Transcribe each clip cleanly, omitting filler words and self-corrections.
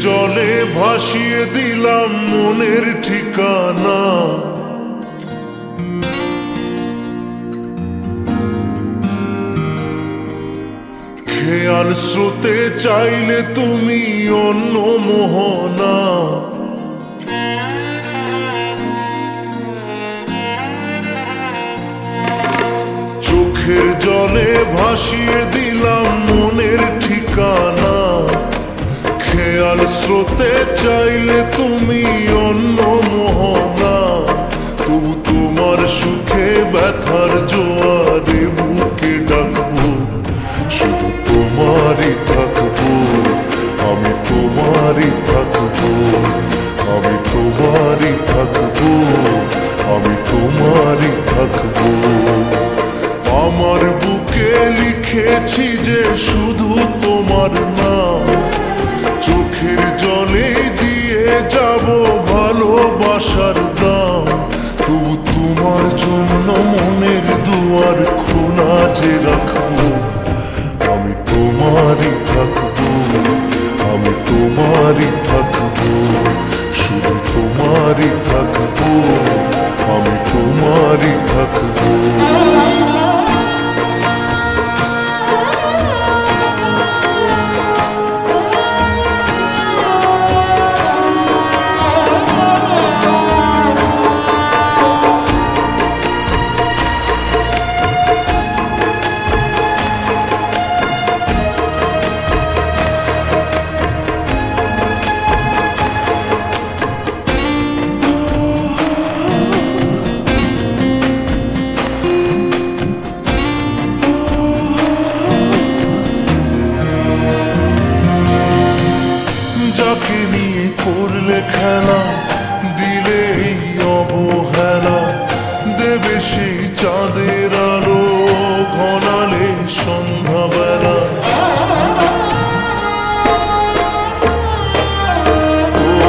জলে ভাসিয়ে দিলাম মনের ঠিকানা। খেয়াল স্রোতে চাইলে তুমি অন্য মোহনা। চোখের জলে ভাসিয়ে দিলাম মনের ঠিকানা। খেয়াল স্রোতে চাইলে তুমি অন্য মোহনা। তবু তোমার সুখে ব্যথার জোয়ারে বুকে ডাকবো, শুধু তোমারই থাকবো, আমি তোমারই থাকবো, আমি তোমারই থাকবো, আমি তোমারই থাকবো। আমার বুকে লিখেছি যে শুধু তোমার নাম, চোখের জলে দিয়ে যাব ভালোবাসার দাম। তবু তোমার জন্য মনের দুয়ার খোলা যে রাখবো, আমি তোমারই থাকবো, আমি তোমারই থাকবো, শুধু তোমারই থাকবো, আমি তোমারই থাকবো। যাকে নিয়ে করলে খেলা, দিলে এই অবহেলা, দেবে সেই চাঁদের আলো ঘনালে সন্ধ্যাবেলা।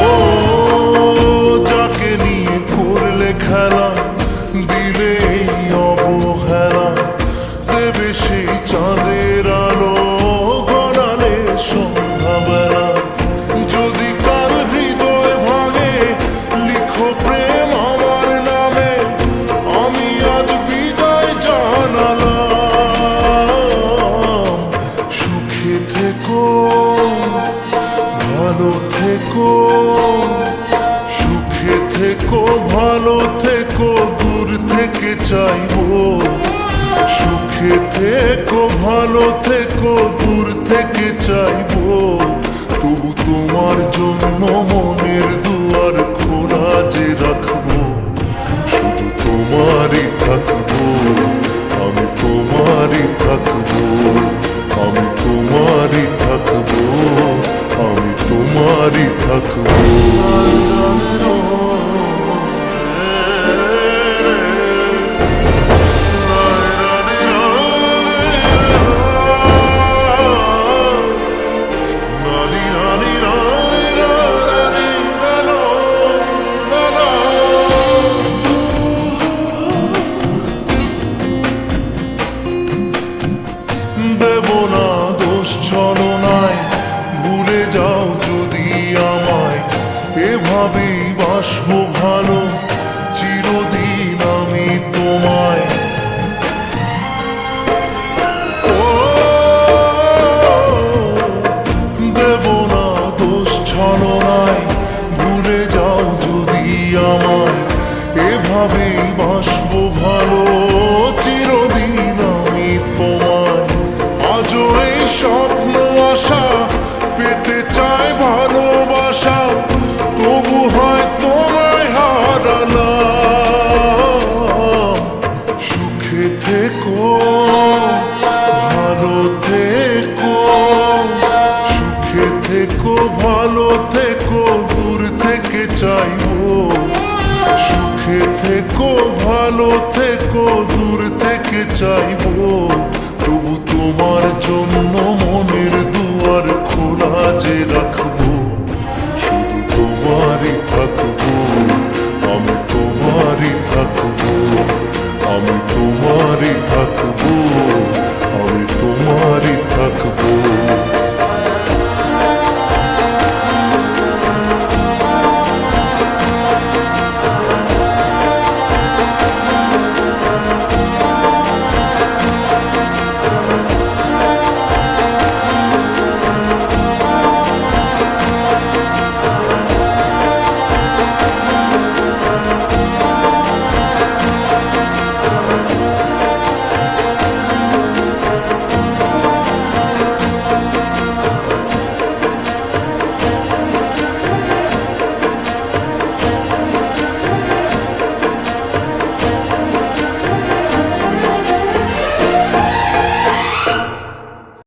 ও যাকে নিয়ে করলে খেলা, দিলে এই অবহেলা, দেবে সেই চাঁদের আলো ঘনালে সন্ধ্যাবেলা। যদি কার হৃদয় ভাঙে লিখো প্রেম আমার নামে, আমি আজ বিদায় জানালাম। সুখে থেকো, ভালো থেকো, সুখে থেকো, ভালো থেকো, দূর থেকে চাইবো। সুখে থেকো, ভালো থেকো, দূর থেকে চাইবো। তবু তোমার জন্য মনের দুয়ার খোলা যে রাখবো, শুধু তোমারই থাকবো, আমি তোমারই থাকবো, আমি তোমারই থাকবো, আমি তোমারই থাকবো। দেব না দোষ ছলনায়, ভুলে যাও যদি আমায়। এভাবেই বাসবো ভালো চিরদিন আমি তোমায়। ও দেব না দোষ ছলনায়, ভুলে যাও যদি আমায়। এভাবেই বাসবো ভালো চিরদিন আমি তোমায়। আজও এই স্বপ্ন আশা পেতে চাই ভালোবাসা, তবু হয় তোমায় হারালাম। সুখে থেকো, ভালো থেকো, সুখে থেকো, ভালো থেকো, দূর থেকে চাইবো। সুখে থেকো, ভালো থেকো, দূর থেকে চাইবো। তবু তোমার জন্য